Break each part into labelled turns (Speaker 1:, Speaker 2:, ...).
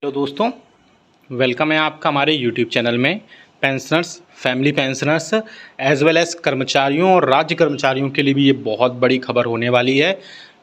Speaker 1: Hello दोस्तों, welcome है आपका हमारे यूट्यूब चैनल में। Pensioners, family pensioners as well as कर्मचारियों और राज्य कर्मचारियों के लिए भी ये बहुत बड़ी खबर होने वाली है।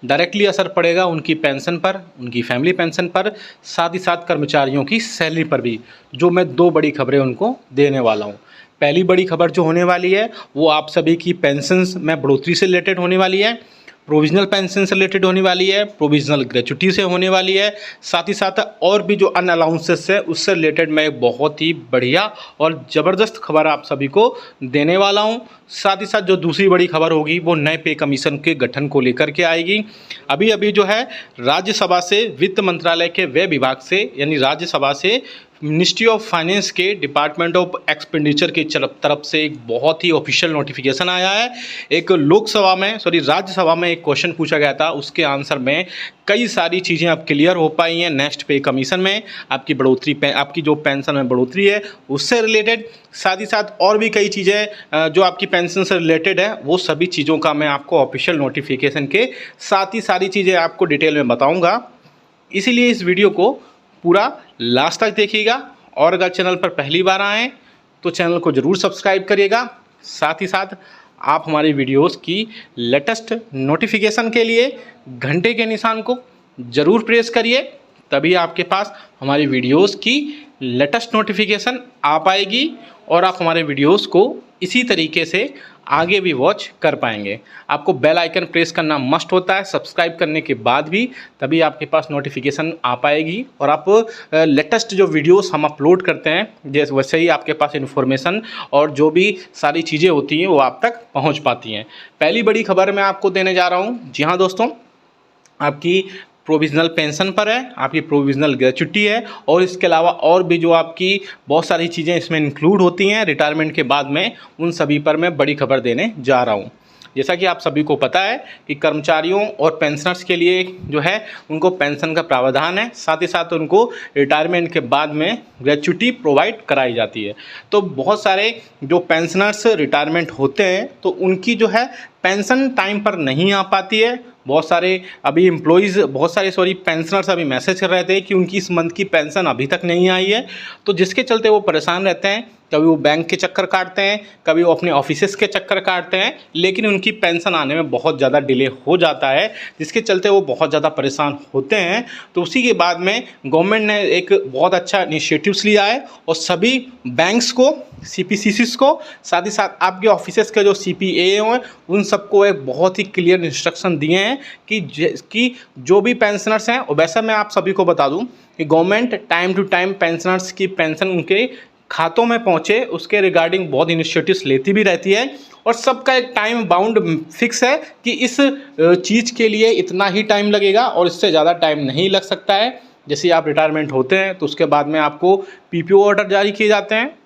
Speaker 1: डायरेक्टली असर पड़ेगा उनकी पेंशन पर, उनकी फैमिली पेंशन पर, साथ ही साथ कर्मचारियों की सैलरी पर भी। जो मैं दो बड़ी खबरें उनको देने वाला हूँ। पहली बड़ी खबर जो होने वाली है वो आप सभी की पेंशन्स में बढ़ोतरी से रिलेटेड होने वाली है, प्रोविजनल पेंशन से रिलेटेड होने वाली है, प्रोविजनल ग्रेच्युटी से होने वाली है। साथ ही साथ और भी जो अन अलाउंसेस है उससे रिलेटेड मैं एक बहुत ही बढ़िया और ज़बरदस्त खबर आप सभी को देने वाला हूं। साथ ही साथ जो दूसरी बड़ी खबर होगी वो नए पे कमीशन के गठन को लेकर के आएगी। अभी अभी जो है राज्यसभा से, वित्त मंत्रालय के व्यय विभाग से, यानी राज्यसभा से मिनिस्ट्री ऑफ फाइनेंस के डिपार्टमेंट ऑफ एक्सपेंडिचर की तरफ से एक बहुत ही ऑफिशियल नोटिफिकेशन आया है। एक राज्यसभा में एक क्वेश्चन पूछा गया था, उसके आंसर में कई सारी चीज़ें अब क्लियर हो पाई हैं। नेक्स्ट पे कमीशन में आपकी बढ़ोतरी, आपकी जो पेंशन में बढ़ोतरी है उससे रिलेटेड, साथ ही साथ और भी कई चीज़ें जो आपकी पेंशन से रिलेटेड है, वो सभी चीज़ों का मैं आपको ऑफिशियल नोटिफिकेशन के साथ ही सारी चीज़ें आपको डिटेल में बताऊँगा। इसीलिए इस वीडियो को पूरा लास्ट तक देखिएगा, और अगर चैनल पर पहली बार आएँ तो चैनल को ज़रूर सब्सक्राइब करिएगा। साथ ही साथ आप हमारी वीडियोस की लेटेस्ट नोटिफिकेशन के लिए घंटे के निशान को ज़रूर प्रेस करिए, तभी आपके पास हमारी वीडियोस की लेटेस्ट नोटिफिकेशन आ पाएगी और आप हमारे वीडियोस को इसी तरीके से आगे भी वॉच कर पाएंगे। आपको बेल आइकन प्रेस करना मस्ट होता है सब्सक्राइब करने के बाद भी, तभी आपके पास नोटिफिकेशन आ पाएगी और आप लेटेस्ट जो वीडियोस हम अपलोड करते हैं जैसे वैसे ही आपके पास इन्फॉर्मेशन और जो भी सारी चीज़ें होती हैं वो आप तक पहुंच पाती हैं। पहली बड़ी खबर मैं आपको देने जा रहा हूं। जी हाँ दोस्तों, आपकी प्रोविज़नल पेंशन पर है, आपकी प्रोविज़नल ग्रेच्युटी है, और इसके अलावा और भी जो आपकी बहुत सारी चीज़ें इसमें इंक्लूड होती हैं रिटायरमेंट के बाद में, उन सभी पर मैं बड़ी खबर देने जा रहा हूँ। जैसा कि आप सभी को पता है कि कर्मचारियों और पेंशनर्स के लिए जो है उनको पेंशन का प्रावधान है, साथ ही साथ उनको रिटायरमेंट के बाद में ग्रेच्युटी प्रोवाइड कराई जाती है। तो बहुत सारे जो पेंशनर्स रिटायरमेंट होते हैं तो उनकी जो है पेंशन टाइम पर नहीं आ पाती है। बहुत सारे पेंशनर्स अभी मैसेज कर रहे थे कि उनकी इस मंथ की पेंशन अभी तक नहीं आई है, तो जिसके चलते वो परेशान रहते हैं। कभी वो बैंक के चक्कर काटते हैं, कभी वो अपने ऑफिसेस के चक्कर काटते हैं, लेकिन उनकी पेंशन आने में बहुत ज़्यादा डिले हो जाता है, जिसके चलते वो बहुत ज़्यादा परेशान होते हैं। तो उसी के बाद में गवर्नमेंट ने एक बहुत अच्छा इनिशिएटिव्स लिया है और सभी बैंक्स को, CPCCs को, साथ ही साथ आपके ऑफिसेस के जो CPA हैं उन सबको एक बहुत ही क्लियर इंस्ट्रक्शन दिए हैं कि जो भी पेंशनर्स हैं, और वैसे मैं आप सभी को बता दूं कि government time to time pensioners की पेंशन उनके खातों में पहुंचे उसके रिगार्डिंग बहुत इनिशिएटिव्स लेती भी रहती है, और सबका एक टाइम बाउंड फिक्स है कि इस चीज़ के लिए इतना ही टाइम लगेगा और इससे ज़्यादा टाइम नहीं लग सकता है। जैसे आप रिटायरमेंट होते हैं तो उसके बाद में आपको PPO ऑर्डर जारी किए जाते हैं,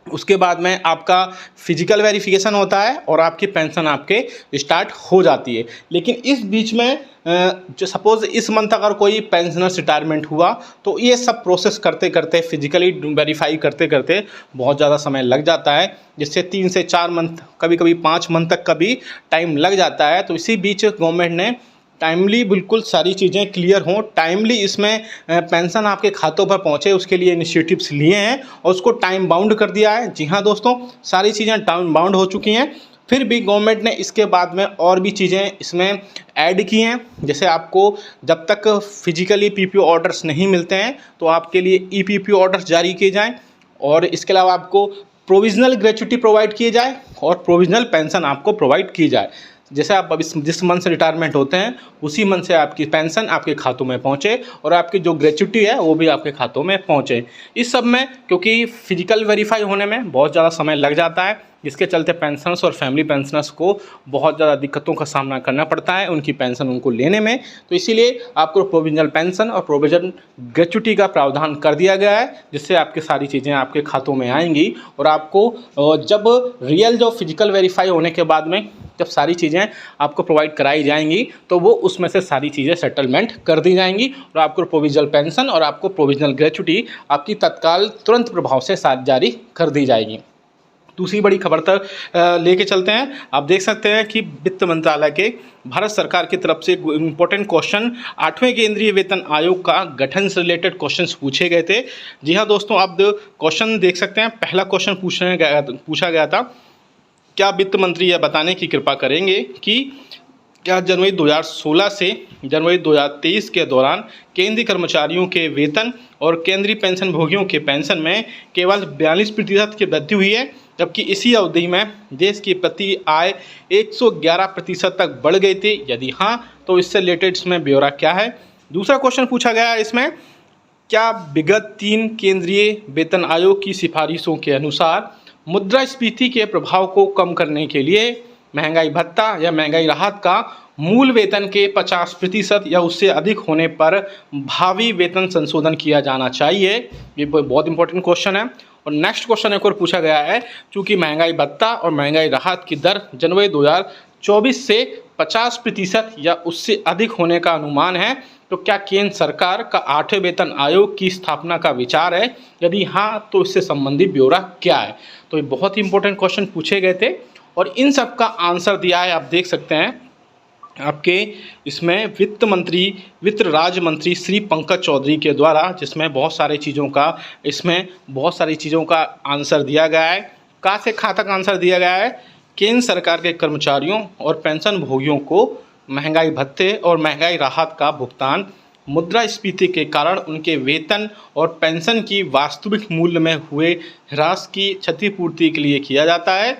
Speaker 1: उसके बाद में आपका फिजिकल वेरिफिकेशन होता है और आपकी पेंशन आपके स्टार्ट हो जाती है। लेकिन इस बीच में जो सपोज़ इस मंथ अगर कोई पेंशनर्स रिटायरमेंट हुआ तो ये सब प्रोसेस करते करते, फिजिकली वेरीफाई करते करते बहुत ज़्यादा समय लग जाता है, जिससे 3 से 4 मंथ, कभी कभी 5 मंथ तक का भी टाइम लग जाता है। तो इसी बीच गवर्नमेंट ने टाइमली बिल्कुल सारी चीज़ें क्लियर हों, टाइमली इसमें पेंशन आपके खातों पर पहुंचे, उसके लिए इनिशिएटिव्स लिए हैं और उसको टाइम बाउंड कर दिया है। जी हाँ दोस्तों, सारी चीज़ें टाइम बाउंड हो चुकी हैं। फिर भी गवर्नमेंट ने इसके बाद में और भी चीज़ें इसमें ऐड की हैं। जैसे आपको जब तक फिजिकली PPO ऑर्डर्स नहीं मिलते हैं तो आपके लिए EPPO ऑर्डर्स जारी किए जाएँ, और इसके अलावा आपको प्रोविज़नल ग्रेच्युटी प्रोवाइड किए जाए और प्रोविज़नल पेंशन आपको प्रोवाइड की जाए। जैसे आप अब जिस मंथ से रिटायरमेंट होते हैं उसी मंथ से आपकी पेंशन आपके खातों में पहुंचे और आपकी जो ग्रेच्युटी है वो भी आपके खातों में पहुंचे। इस सब में क्योंकि फिजिकल वेरीफाई होने में बहुत ज़्यादा समय लग जाता है, जिसके चलते पेंशनर्स और फैमिली पेंशनर्स को बहुत ज़्यादा दिक्कतों का सामना करना पड़ता है उनकी पेंशन उनको लेने में। तो इसीलिए आपको प्रोविजनल पेंशन और प्रोविजन ग्रेच्युटी का प्रावधान कर दिया गया है, जिससे आपकी सारी चीज़ें आपके खातों में आएंगी और आपको जब रियल जो फिजिकल वेरीफाई होने के बाद में जब सारी चीज़ें आपको प्रोवाइड कराई जाएंगी तो वो उसमें से सारी चीज़ें सेटलमेंट कर दी जाएंगी और आपको प्रोविजनल पेंशन और आपको प्रोविजनल ग्रेच्युटी आपकी तत्काल तुरंत प्रभाव से साथ जारी कर दी जाएगी। दूसरी बड़ी खबर तक लेके चलते हैं। आप देख सकते हैं कि वित्त मंत्रालय के भारत सरकार की तरफ से इम्पोर्टेंट क्वेश्चन 8वें केंद्रीय वेतन आयोग का गठन से रिलेटेड क्वेश्चंस पूछे गए थे। जी हाँ दोस्तों, आप क्वेश्चन देख सकते हैं। पहला क्वेश्चन पूछा गया था, क्या वित्त मंत्री यह बताने की कृपा करेंगे कि क्या जनवरी 2016 से जनवरी 2023 के दौरान केंद्रीय कर्मचारियों के वेतन और केंद्रीय पेंशन भोगियों के पेंशन में केवल 42% की वृद्धि हुई है, जबकि इसी अवधि में देश की प्रति आय 111% तक बढ़ गई थी? यदि हाँ, तो इससे रिलेटेड इसमें ब्यौरा क्या है। दूसरा क्वेश्चन पूछा गया है इसमें, क्या विगत 3 केंद्रीय वेतन आयोग की सिफारिशों के अनुसार मुद्रास्फीति के प्रभाव को कम करने के लिए महंगाई भत्ता या महंगाई राहत का मूल वेतन के 50% या उससे अधिक होने पर भावी वेतन संशोधन किया जाना चाहिए? ये बहुत इंपॉर्टेंट क्वेश्चन है। और नेक्स्ट क्वेश्चन एक और पूछा गया है, चूँकि महंगाई भत्ता और महंगाई राहत की दर जनवरी 2024 से 50% या उससे अधिक होने का अनुमान है, तो क्या केंद्र सरकार का 8वें वेतन आयोग की स्थापना का विचार है? यदि हाँ, तो इससे संबंधित ब्यौरा क्या है? तो ये बहुत ही इंपॉर्टेंट क्वेश्चन पूछे गए थे और इन सब का आंसर दिया है, आप देख सकते हैं आपके इसमें वित्त राज्य मंत्री श्री पंकज चौधरी के द्वारा, जिसमें बहुत सारी चीज़ों का आंसर दिया गया है। कहाँ से कहाँ तक आंसर दिया गया है? केंद्र सरकार के कर्मचारियों और पेंशन भोगियों को महंगाई भत्ते और महंगाई राहत का भुगतान मुद्रास्फीति के कारण उनके वेतन और पेंशन की वास्तविक मूल्य में हुए ह्रास की क्षतिपूर्ति के लिए किया जाता है।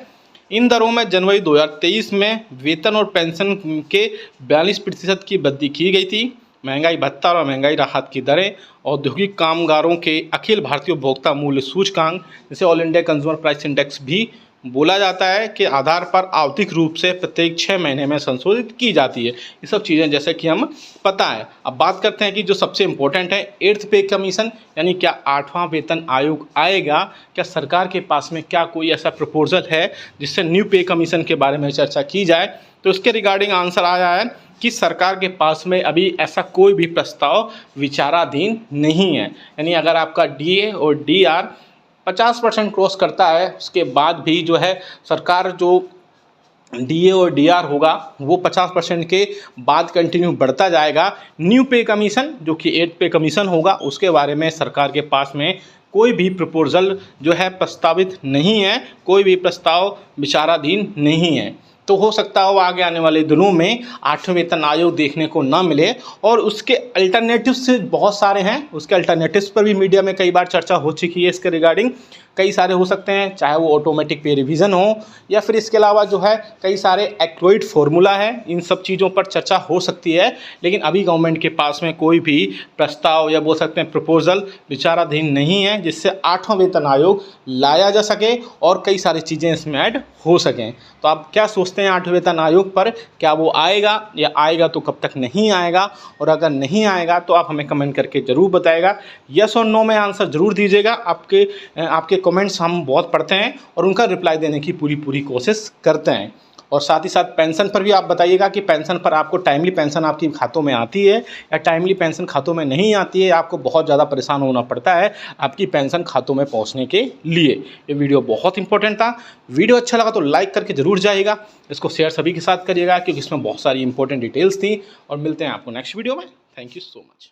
Speaker 1: इन दरों में जनवरी 2023 में वेतन और पेंशन के 42% की वृद्धि की गई थी। महंगाई भत्ता और महंगाई राहत की दरें औद्योगिक कामगारों के अखिल भारतीय उपभोक्ता मूल्य सूचकांक, जिसे all India consumer price index भी बोला जाता है, के आधार पर आवधिक रूप से प्रत्येक 6 महीने में संशोधित की जाती है। ये सब चीज़ें जैसे कि हम पता है। अब बात करते हैं कि जो सबसे इम्पोर्टेंट है 8th पे कमीशन, यानी क्या 8वां वेतन आयोग आएगा? क्या सरकार के पास में क्या कोई ऐसा प्रपोजल है जिससे न्यू पे कमीशन के बारे में चर्चा की जाए? तो इसके रिगार्डिंग आंसर आया है कि सरकार के पास में अभी ऐसा कोई भी प्रस्ताव विचाराधीन नहीं है। यानी अगर आपका DA और DR 50% क्रॉस करता है, उसके बाद भी जो है सरकार जो DA और DR होगा वो 50% के बाद कंटिन्यू बढ़ता जाएगा। न्यू पे कमीशन जो कि 8th पे कमीशन होगा, उसके बारे में सरकार के पास में कोई भी प्रपोजल जो है प्रस्तावित नहीं है, कोई भी प्रस्ताव विचाराधीन नहीं है। तो हो सकता है वो आगे आने वाले दिनों में 8वें वेतन आयोग देखने को ना मिले। और उसके अल्टरनेटिव्स बहुत सारे हैं, उसके अल्टरनेटिव्स पर भी मीडिया में कई बार चर्चा हो चुकी है। इसके रिगार्डिंग कई सारे हो सकते हैं, चाहे वो ऑटोमेटिक पे रिवीजन हो या फिर इसके अलावा जो है कई सारे एक्रोइड फार्मूला है, इन सब चीज़ों पर चर्चा हो सकती है। लेकिन अभी गवर्नमेंट के पास में कोई भी प्रस्ताव या बोल सकते हैं प्रपोजल विचाराधीन नहीं है जिससे 8वां वेतन आयोग लाया जा सके और कई सारी चीज़ें इसमें ऐड हो सकें। तो आप क्या सोचते हैं 8वें वेतन आयोग पर? क्या वो आएगा या आएगा तो कब तक नहीं आएगा? और अगर नहीं आएगा तो आप हमें कमेंट करके ज़रूर बताएगा। यस और नो में आंसर ज़रूर दीजिएगा। आपके कमेंट्स हम बहुत पढ़ते हैं और उनका रिप्लाई देने की पूरी कोशिश करते हैं। और साथ ही साथ पेंशन पर भी आप बताइएगा कि पेंशन पर आपको टाइमली पेंशन आपकी खातों में आती है या टाइमली पेंशन खातों में नहीं आती है, आपको बहुत ज़्यादा परेशान होना पड़ता है आपकी पेंशन खातों में पहुंचने के लिए। ये वीडियो बहुत इंपॉर्टेंट था। वीडियो अच्छा लगा तो लाइक करके ज़रूर जाइएगा, इसको शेयर सभी के साथ करिएगा क्योंकि इसमें बहुत सारी इंपॉर्टेंट डिटेल्स थी। और मिलते हैं आपको नेक्स्ट वीडियो में। Thank you so much.